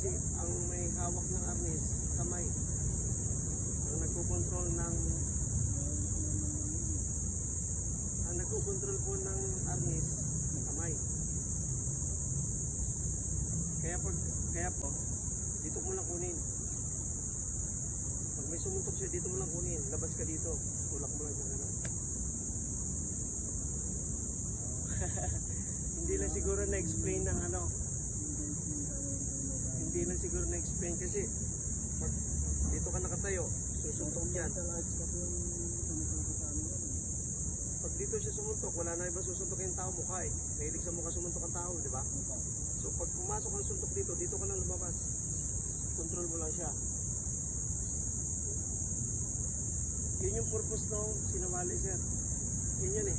kasi ang may hawak ng arnis, kamay. Ang nagkukontrol po ng arnis, kamay. Kaya po, dito mo lang kunin. Pag may sumuntok siya, dito mo lang kunin. Labas ka dito. Tulak mo lang siya gano'n. Hindi lang siguro na-explain ng ano. Hindi lang siguro na-explain kasi pag dito ka nakatayo, susuntok yan. Pag dito siya sumuntok, wala na iba susuntok yung tao, mukha eh. Mahilig sa mukha sumuntok ang tao, di ba? So pag pumasok ang suntok dito, dito ka lang lumabas. Control mo lang siya. Yun yung purpose ng sinawali, sir. Yun yan eh.